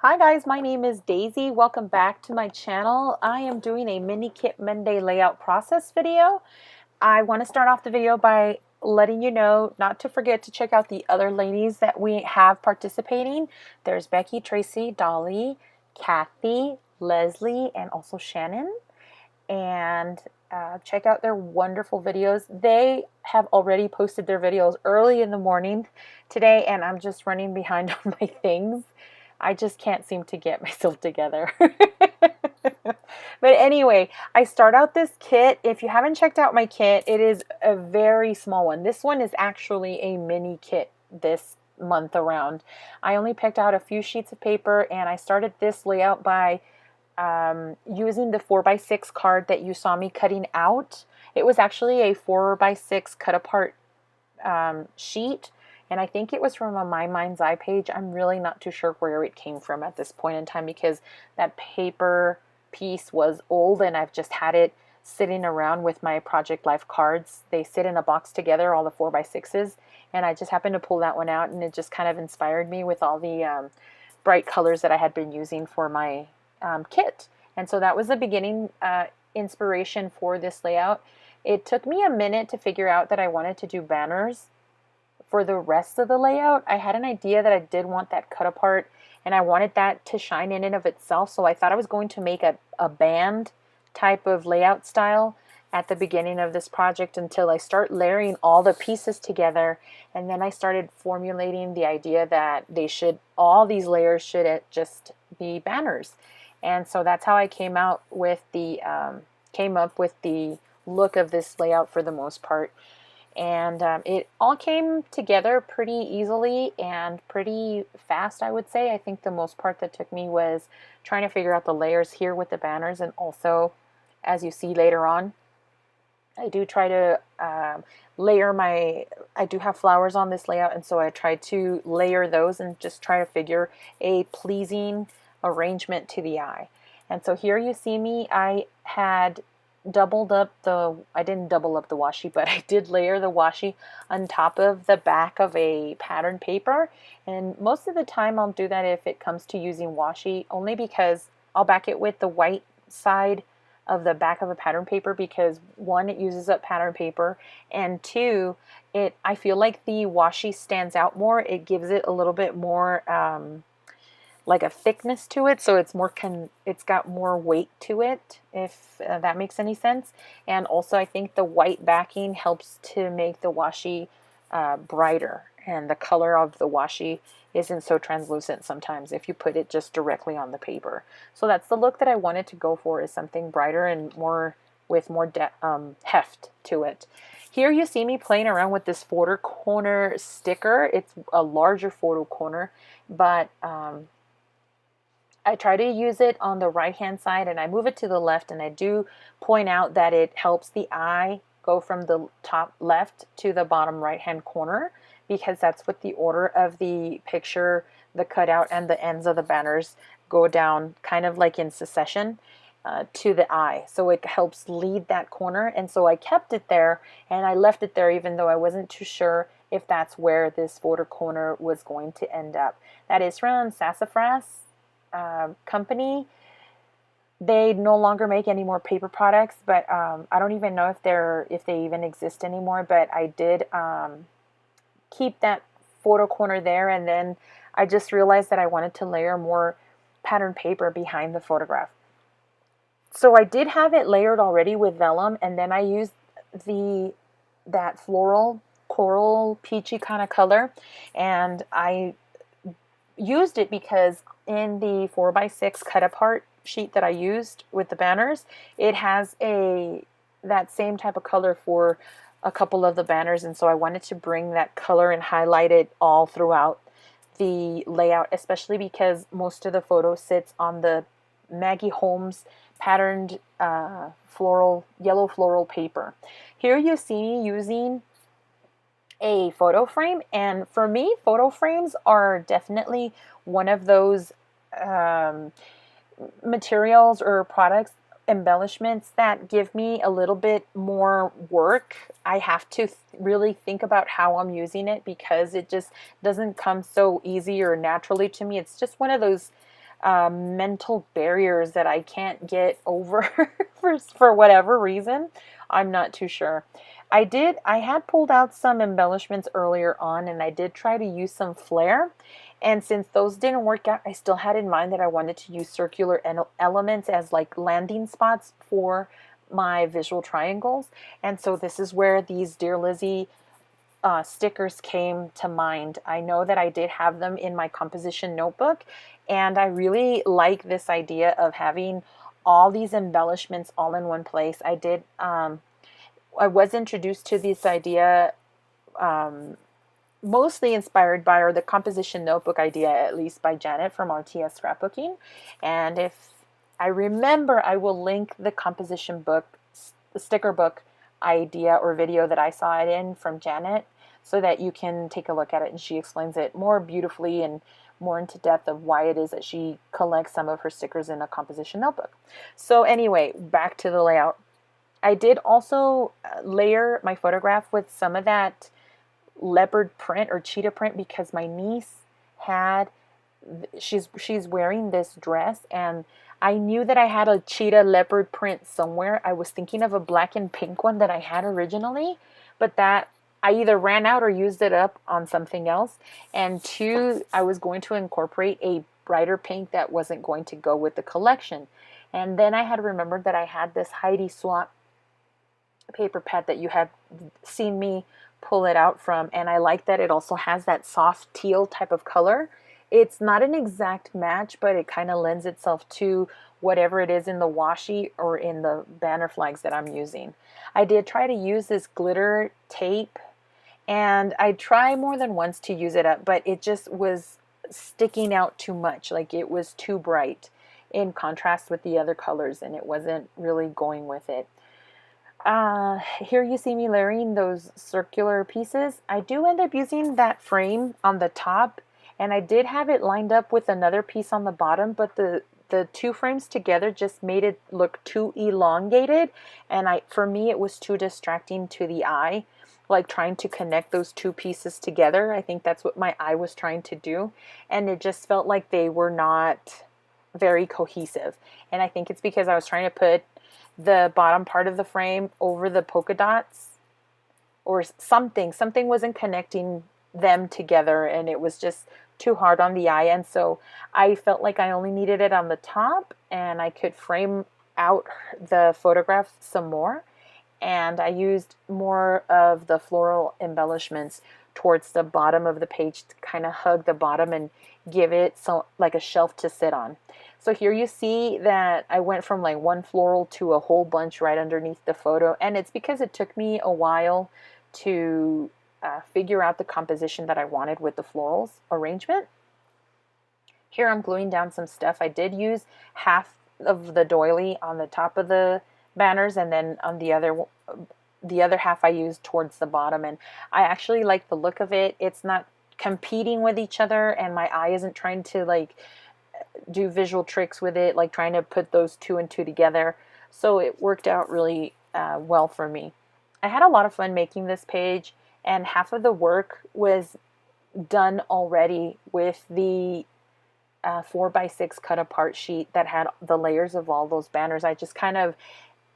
Hi guys, my name is Daisy. Welcome back to my channel. I am doing a mini Kit Monday layout process video. I want to start off the video by letting you know not to forget to check out the other ladies that we have participating. There's Becky, Tracy, Dolly, Kathy, Leslie, and also Shannon. And check out their wonderful videos. They have already posted their videos early in the morning today, and I'm just running behind on my things. I just can't seem to get myself together. But anyway, I start out this kit. If you haven't checked out my kit, it is a very small one. This one is actually a mini kit this month around. I only picked out a few sheets of paper, and I started this layout by using the 4x6 card that you saw me cutting out. It was actually a 4x6 cut apart sheet, and I think it was from a My Mind's Eye page. I'm really not too sure where it came from at this point in time because that paper piece was old and I've just had it sitting around with my Project Life cards. They sit in a box together, all the 4x6s, and I just happened to pull that one out, and it just kind of inspired me with all the bright colors that I had been using for my kit. And so that was the beginning inspiration for this layout. It took me a minute to figure out that I wanted to do banners for the rest of the layout. I had an idea that I did want that cut apart, and I wanted that to shine in and of itself, so I thought I was going to make a band type of layout style at the beginning of this project until I start layering all the pieces together, and then I started formulating the idea that all these layers should just be banners. And so that's how I came up with the look of this layout for the most part. And it all came together pretty easily and pretty fast, I would say. I think the most part that took me was trying to figure out the layers here with the banners, and also, as you see later on, I do try to I do have flowers on this layout, and so I try to layer those and just try to figure a pleasing arrangement to the eye. And so here you see me, I didn't double up the washi, but I did layer the washi on top of the back of a pattern paper. And most of the time I'll do that if it comes to using washi, only because I'll back it with the white side of the back of a pattern paper, because one, it uses up pattern paper, and two, I feel like the washi stands out more. It gives it a little bit more like a thickness to it, so it's got more weight to it, if that makes any sense. And also I think the white backing helps to make the washi brighter, and the color of the washi isn't so translucent sometimes if you put it just directly on the paper. So that's the look that I wanted to go for, is something brighter and more with more heft to it. Here you see me playing around with this photo corner sticker. It's a larger photo corner, but I try to use it on the right hand side, and I move it to the left, and I do point out that it helps the eye go from the top left to the bottom right hand corner, because that's what the order of the picture, the cutout, and the ends of the banners go down, kind of like in succession to the eye. So it helps lead that corner, and so I kept it there, and I left it there even though I wasn't too sure if that's where this border corner was going to end up. That is from Sassafras company. They no longer make any more paper products, but I don't even know if they even exist anymore. But I did keep that photo corner there, and then I just realized that I wanted to layer more pattern paper behind the photograph. So I did have it layered already with vellum, and then I used that floral coral peachy kind of color, and I used it because in the 4x6 cut apart sheet that I used with the banners, it has that same type of color for a couple of the banners, and so I wanted to bring that color and highlight it all throughout the layout, especially because most of the photo sits on the Maggie Holmes patterned yellow floral paper. Here you see me using a photo frame, and for me, photo frames are definitely one of those materials or products, embellishments, that give me a little bit more work. I have to really think about how I'm using it, because it just doesn't come so easy or naturally to me. It's just one of those mental barriers that I can't get over for whatever reason. I'm not too sure. I had pulled out some embellishments earlier on, and I did try to use some flare. And since those didn't work out, I still had in mind that I wanted to use circular elements as like landing spots for my visual triangles. And so this is where these Dear Lizzy stickers came to mind. I know that I did have them in my composition notebook, and I really like this idea of having all these embellishments all in one place. I was introduced to this idea mostly inspired by, or the composition notebook idea, at least by Janet from RTS Scrapbooking. And if I remember, I will link the composition book, the sticker book idea or video that I saw it in from Janet, so that you can take a look at it, and she explains it more beautifully and more into depth of why it is that she collects some of her stickers in a composition notebook. So anyway, back to the layout. I did also layer my photograph with some of that leopard print or cheetah print, because my niece had, she's wearing this dress, and I knew that I had a cheetah leopard print somewhere. I was thinking of a black and pink one that I had originally, but that I either ran out or used it up on something else. And two, I was going to incorporate a brighter pink that wasn't going to go with the collection. And then I had remembered that I had this Heidi Swapp paper pad that you had seen me pull it out from, and I like that it also has that soft teal type of color. It's not an exact match, but it kind of lends itself to whatever it is in the washi or in the banner flags that I'm using. I did try to use this glitter tape, and I tried more than once to use it up, but it just was sticking out too much. Like, it was too bright in contrast with the other colors, and it wasn't really going with it. Here you see me layering those circular pieces. I do end up using that frame on the top, and I did have it lined up with another piece on the bottom, but the two frames together just made it look too elongated, and for me it was too distracting to the eye, like trying to connect those two pieces together. I think that's what my eye was trying to do, and it just felt like they were not very cohesive. And I think it's because I was trying to put the bottom part of the frame over the polka dots or something wasn't connecting them together, and it was just too hard on the eye. And so I felt like I only needed it on the top, and I could frame out the photograph some more, and I used more of the floral embellishments towards the bottom of the page to kind of hug the bottom and give it so like a shelf to sit on. So here you see that I went from like one floral to a whole bunch right underneath the photo, and it's because it took me a while to figure out the composition that I wanted with the florals arrangement. Here I'm gluing down some stuff. I did use half of the doily on the top of the banners, and then on the other half I used towards the bottom, and I actually like the look of it. It's not competing with each other, and my eye isn't trying to like do visual tricks with it, like trying to put those two and two together. So it worked out really well for me. I had a lot of fun making this page, and half of the work was done already with the 4x6 cut apart sheet that had the layers of all those banners. I just kind of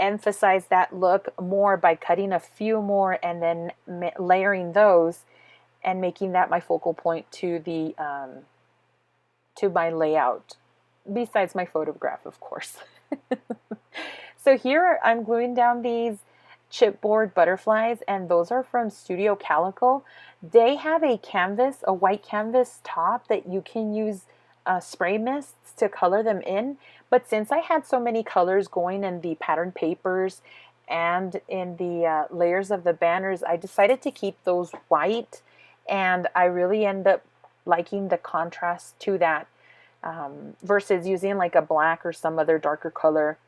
emphasized that look more by cutting a few more and then layering those and making that my focal point to the to my layout, besides my photograph, of course. So here I'm gluing down these chipboard butterflies, and those are from Studio Calico. They have a canvas, a white canvas top that you can use spray mists to color them in, but since I had so many colors going in the pattern papers and in the layers of the banners, I decided to keep those white, and I really end up liking the contrast to that versus using like a black or some other darker color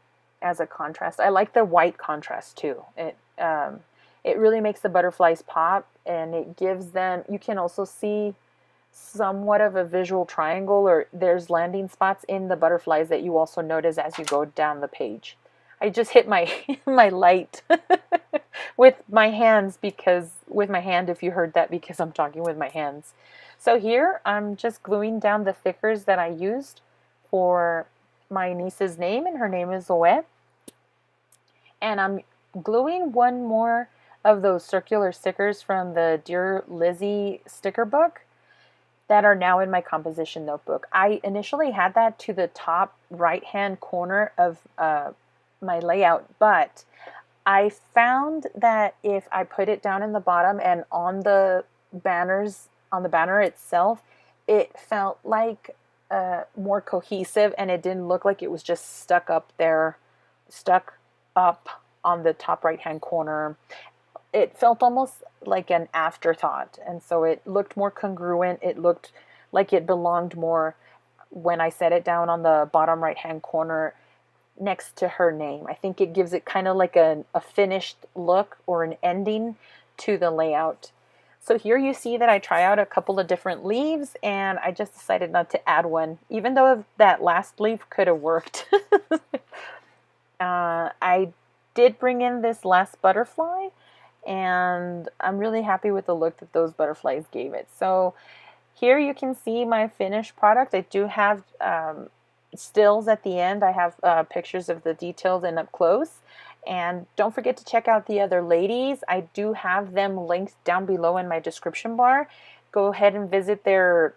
as a contrast. I like the white contrast too. It really makes the butterflies pop, and it gives them, you can also see somewhat of a visual triangle, or there's landing spots in the butterflies that you also notice as you go down the page. I just hit my my light with my hands, because if you heard that, because I'm talking with my hands. So here I'm just gluing down the thickers that I used for my niece's name, and her name is Zoe. And I'm gluing one more of those circular stickers from the Dear Lizzie sticker book that are now in my composition notebook. I initially had that to the top right hand corner of my layout, but I found that if I put it down in the bottom and on the banners, on the banner itself, it felt like more cohesive, and it didn't look like it was just stuck up there, stuck up on the top right hand corner. It felt almost like an afterthought, and so it looked more congruent. It looked like it belonged more when I set it down on the bottom right hand corner next to her name. I think it gives it kind of like a finished look or an ending to the layout. So here you see that I try out a couple of different leaves, and I just decided not to add one, even though that last leaf could have worked. I did bring in this last butterfly, and I'm really happy with the look that those butterflies gave it. So here you can see my finished product. I do have stills at the end. I have pictures of the details and up close. And don't forget to check out the other ladies. I do have them linked down below in my description bar. Go ahead and visit their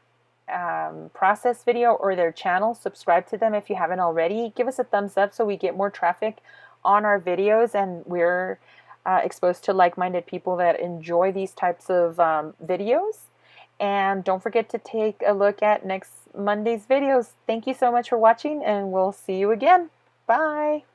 process video or their channel. Subscribe to them if you haven't already. Give us a thumbs up so we get more traffic on our videos, and we're exposed to like-minded people that enjoy these types of videos. And don't forget to take a look at next Monday's videos. Thank you so much for watching, and we'll see you again. Bye!